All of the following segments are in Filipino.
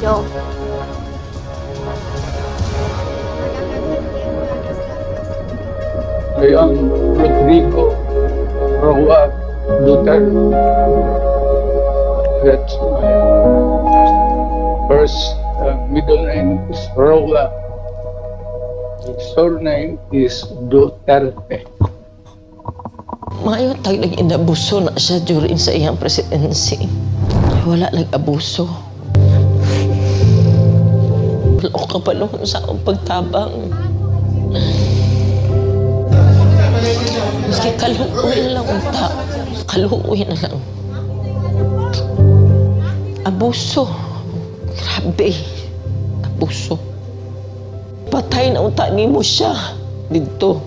Yo. I am Rodrigo Roa Duterte. That's my first middle name is Roa. Surname is Duterte. Maayo tag nag-inabuso na siya during sa iyang presidency. Wala nag-abuso. Wala ko kapalungan sa akong pagtabang. Maski kaluoy na lang unta. Kaluoy na lang. Abuso. Grabe. Abuso. Patay na unta ni mo siya. Dito.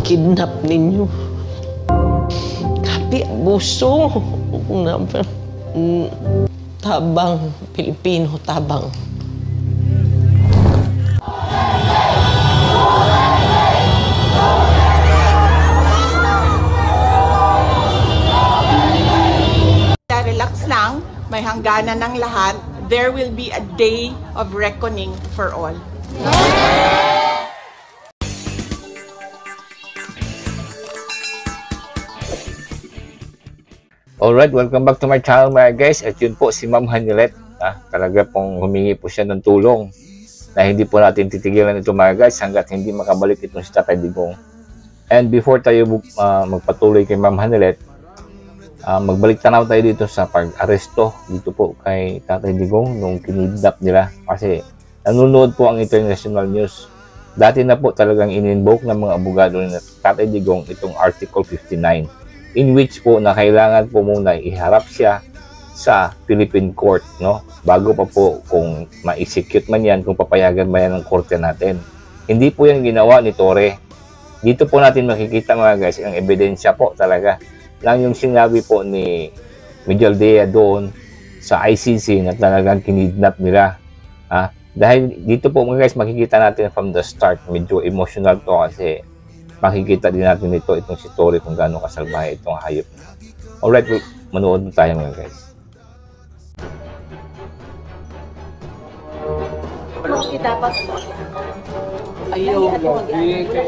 Kidnap ninyo. Grabe, abuso. Tabang. Pilipino, tabang. Relax lang, may hangganan ng lahat. There will be a day of reckoning for all. Alright, welcome back to my channel mga guys. At yun po si Ma'am Hanilet. Talaga pong humingi po siya ng tulong na hindi po natin titigilan ito mga guys hanggat hindi makabalik itong si Tatay Digong. And before tayo magpatuloy kay Ma'am Hanilet, magbalik tanaw tayo dito sa pag-aresto dito po kay Tatay Digong nung kinidnap nila kasi nanonood po ang international news. Dati na po talagang in-invoke ng mga abogado ni Tatay Digong itong Article 59 in which po na kailangan po muna iharap siya sa Philippine Court, no? Bago pa po kung ma-execute man yan, kung papayagan ba yan ng korte natin. Hindi po yan ginawa ni Torre. Dito po natin makikita mga guys ang ebidensya po talaga lang yung sinabi po ni Miguel Dea doon sa ICC na talagang kinidnap nila. Dahil dito po mga guys makikita natin from the start, medyo emotional to kasi makikita din natin itong si Torre kung gaano kasalbahe itong hayop. Alright, manood na tayo mga guys. Dapat Ayaw lagi.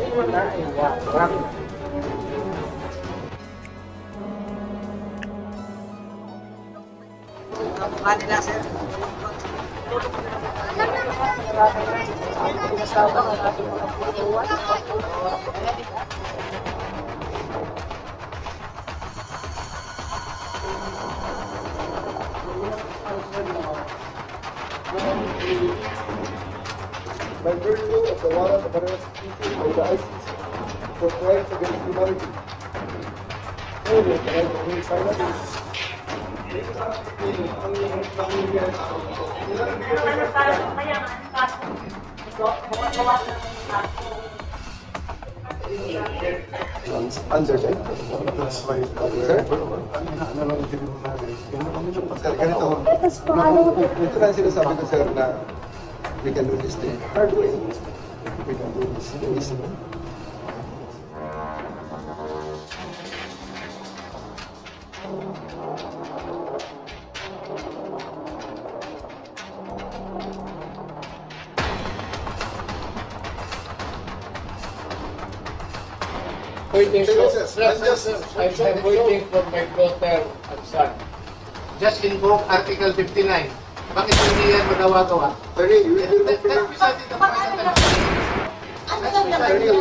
By virtue of the warrant of arrest issued by the ICC for crimes against humanity. Only the right to remain silent. Under sir? Sir, ganito. Ito na sinasabi ko sir na we can do this thing hard way. We can do this easily. Waiting I'm waiting for my daughter and son. Just invoke Article 59. Bakit hindi yan magawa-gawa? Attorney, you will That's precisely the point that I'm saying. ano lang naman yan?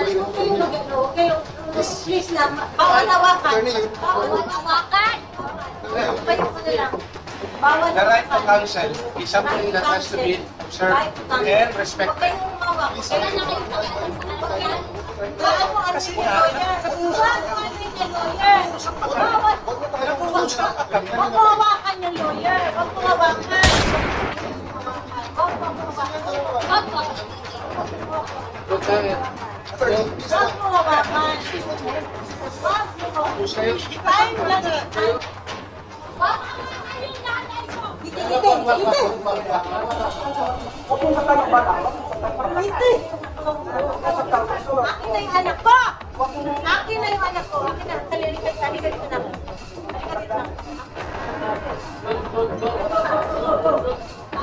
Kayo, please lang, bawal hawakan. Bawal hawakan. Kayo ko na lang. Bawal The right to hawakan. counsel is something that has to be observed and respected. Huwag kayong umawak. Kailan na kayo pakialam sa lawyer? Bawal mo ano yung lawyer. Bawal mo ano yung lawyer. Bawal. Huwag mo hawakan yung lawyer. Huwag mo hawakan. Huwag mo hawakan. Huwag mo hawakan. Huwag mo hawakan. Time lang eh. Huwag mo hawakan yung nanay mo. Akin na yung anak ko! Akin na yung anak ko! Akin na! Halika dito na! Halika dito na!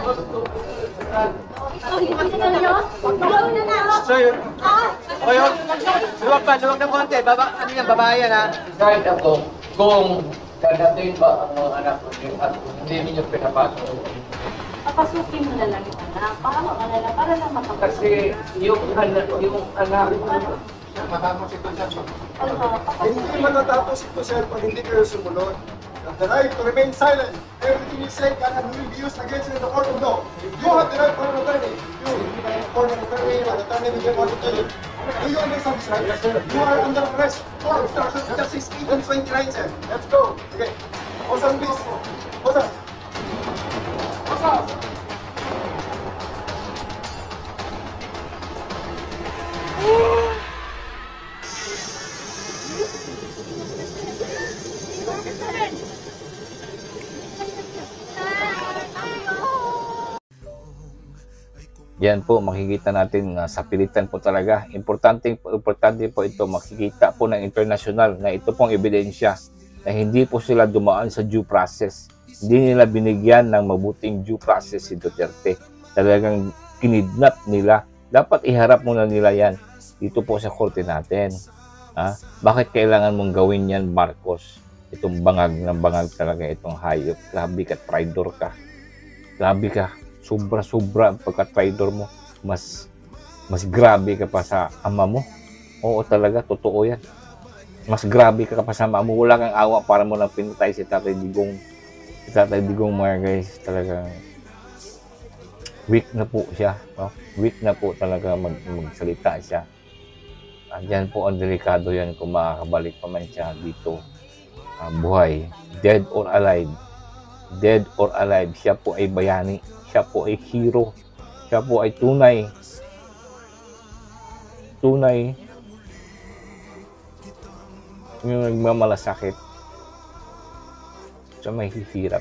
Luwag na konti. Ano yan, babae yan, ha? Kahit ako, kung dadating ba ang mga anak ko at hindi ninyo pinapasok. Papasukin mo na lang yung anak. Paano ka na lang? Para lang makapasok. Kasi yung anak Hindi matatapos ito, sir, pag hindi kayo sumunod. The right to remain silent. Everything you say can and will be used against you in the court of law. You have the right for an attorney. You, for an attorney, an attorney will get what to tell you. Do you understand this, right? You are under arrest for obstruction of justice 1829, sir. Let's go. Okay. Osan, please. Osan. Osan. Yan po, makikita natin na sa pilitan po talaga. Importante po ito, makikita po ng internasyonal na ito pong ebidensya na hindi po sila dumaan sa due process. Hindi nila binigyan ng mabuting due process si Duterte. Talagang kinidnap nila. Dapat iharap muna nila yan dito po sa korte natin. Bakit kailangan mong gawin yan, Marcos? Itong bangag na bangag talaga, itong hayop. Grabe ka, traidor ka. Grabe ka. Sobra-sobra ang pagka-traidor mo. Mas grabe ka pa sa ama mo. Oo talaga, totoo yan. Mas grabe ka pa sa ama mo. Wala kang awa para mo lang pinatay si Tatay Digong. Si Tatay Digong, mga guys, talagang weak na po siya. No? Weak na po talaga magsalita siya. Andyan po ang delikado yan kung makakabalik pa man siya dito. Buhay. Dead or alive. Dead or alive. Siya po ay bayani. Siya po ay hero. Siya po ay tunay yung nagmamalasakit sa may hihirap.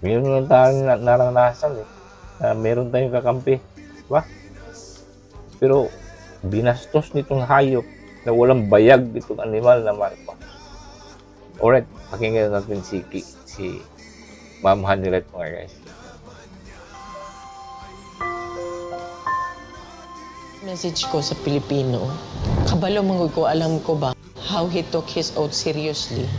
Meron lang tayong naranasan na meron tayong kakampi, diba? Pero binastos nitong hayop na walang bayag nitong animal na Marcos. Alright, pakinggan natin si Ma'am Hanilet, mga guys. Message ko sa Pilipino, kabalo mangod ko, alam ko ba how he took his oath seriously.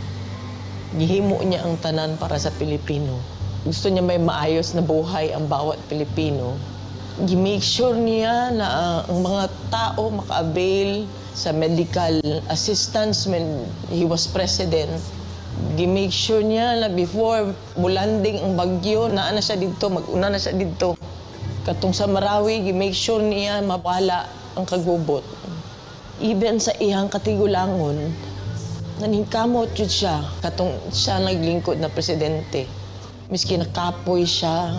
Gihimo niya ang tanan para sa Pilipino. Gusto niya may maayos na buhay ang bawat Pilipino. Gi-make sure niya na ang mga tao maka-avail sa medical assistance when he was president. Gi-make sure niya na before mulanding ang bagyo, naa na siya dito, mag-una na siya dito. Katong sa Marawi, gi-make sure niya mawala ang kagubot. Even sa iyang katigulangon, naningkamot yun siya, katong siya naglingkod na presidente. Miski nakapoy siya,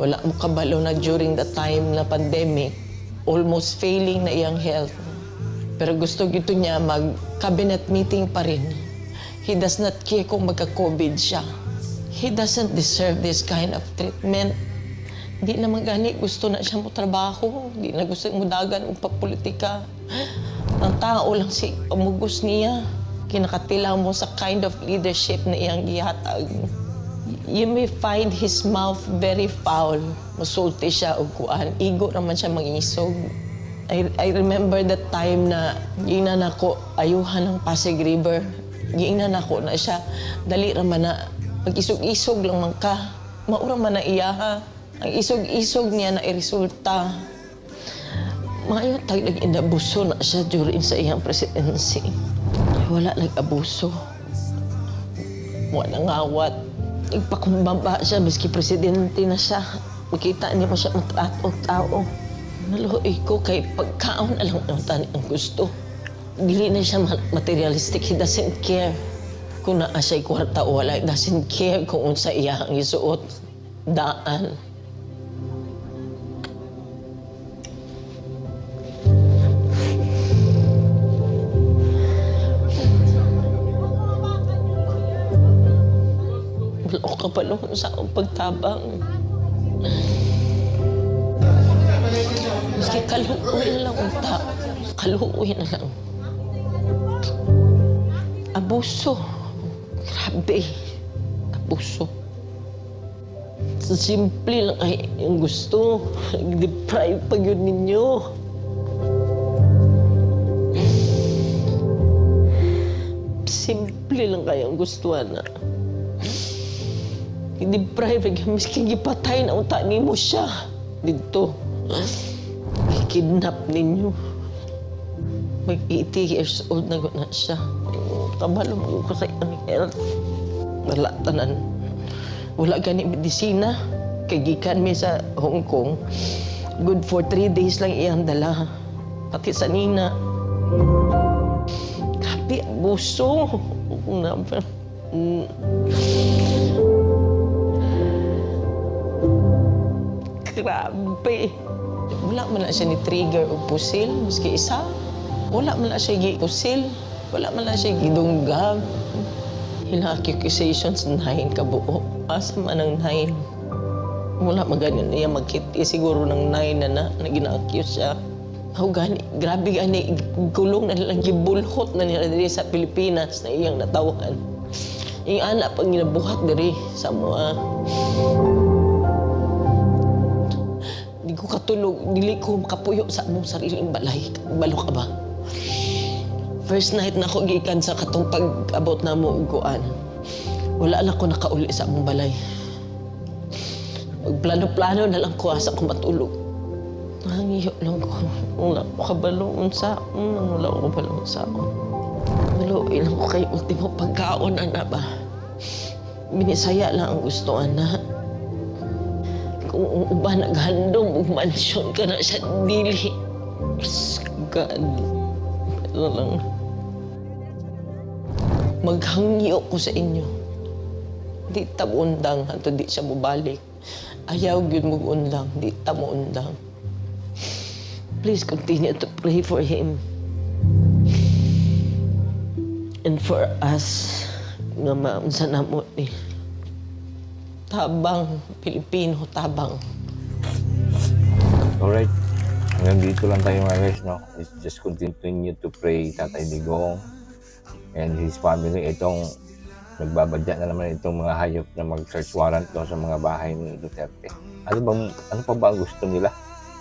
wala mo kabalo na during the time na pandemic, almost failing na iyang health. Pero gusto gito niya mag-cabinet meeting pa rin. He does not care kung magka-COVID siya. He doesn't deserve this kind of treatment. Di naman gani, gusto na siya mo trabaho. Di na gusto mo dagan o papolitika. Ang tao lang si pamugos niya. Kinakatilang mo sa kind of leadership na iyang gihatag. You may find his mouth very foul. Masulti siya o kuan. Igo naman siya mangisog. I remember that time na giingnan ako ayuhan ng Pasig River. Giingnan ako na siya. Dali raman na mag-isog-isog lang man ka. Maura man na iya ha. Ang isog-isog niya na iresulta. Maayong tagdag inabuso na siya during sa iyang presidency. Wala nag-abuso. Wala ngawat. Ipakubaba siya, miski presidente na siya. Makita niya pa siya matratong tao. Naluhoy ko kay pagkaon na lang ang tani ang gusto. Dili na siya materialistic. He doesn't care kung naa siya'y kwarta o wala. He doesn't care kung unsa iya ang isuot. Daan. Wala ko kapalong sa akong pagtabang. Maski kaluoy na lang ang tao. Kaluoy na lang. Abuso. Grabe. Abuso. Sa simple lang ay yung gusto. Deprive pa yun ninyo. Simple lang kaya ang gusto na. I-deprive lagi miskin gipatay na unta nimo siya dito. I-kidnap ninyo. Mag 80 years old na na siya. Kabalo mo ko sa iyang health. Wala tanan. Wala gani medisina. Kay gikan mi sa Hong Kong. Good for 3 days lang iyang dala. Pati sa nina. Kapi abuso. Grabe. Wala man na siya ni trigger o pusil. Maski isa. Wala man na siya gi-pusil. Wala man na siya gidunggab. Hila accusations 9 kabuo. Asa man ang 9. Wala maganin niya magkiti siguro ng 9 na gina-accuse siya. How gani, grabe gani, gulong na nilang gibulhot na nila diri sa Pilipinas na iyang natawan. Yung anak pag ginabuhat diri sa mga. Di ko katulog, dili ko makapuyo sa among sariling balay. Balo ka ba? First night na ako gikan sa katong pag-abot na mo uguan. Wala lang ko nakauli sa among balay. Magplano-plano na lang ko asa ko matulog. Nangiyo lang ko. Wala ko kabaloon sa akong. Wala ko kabaloon sa akong. Wala ilang ko kayo ultimo pagkaon, ana ba? Minisaya lang ang gusto, ana. Kung uba naghandom, mansyon ka na sa dili. God. Pero lang. Maghangyo ko sa inyo. Di ta mo undang, hanto di siya mubalik. Ayaw yun mo undang, di ta mo undang. Please continue to pray for him. And for us, nga maunsa na mo ni. Tabang, Pilipino, tabang. Alright. Hanggang dito lang tayo mga guys, no? Let's just continue to pray Tatay Digong and his family. Itong nagbabadya na naman itong mga hayop na mag-search warrant doon sa mga bahay ni Duterte. Ano pa ba ang gusto nila?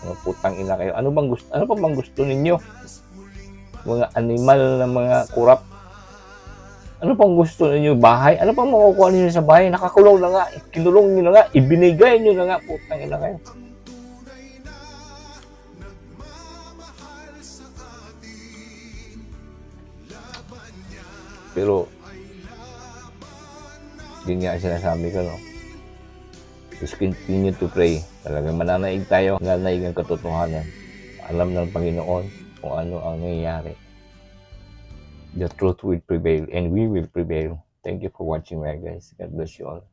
Mga putang ina kayo. Ano pa bang gusto ninyo? Mga animal na mga kurap. Ano pang gusto ninyo? Bahay? Ano pang makukuha ninyo sa bahay? Nakakulong na nga. Kinulong nyo na nga. Ibinigay nyo na nga. Putang ina kayo. Pero yun nga sinasabi ko, no? Just continue to pray. Talagang mananaig tayo. Nananaig ang katotohanan. Alam ng Panginoon kung ano ang nangyayari. The truth will prevail and we will prevail. Thank you for watching, guys. God bless you all.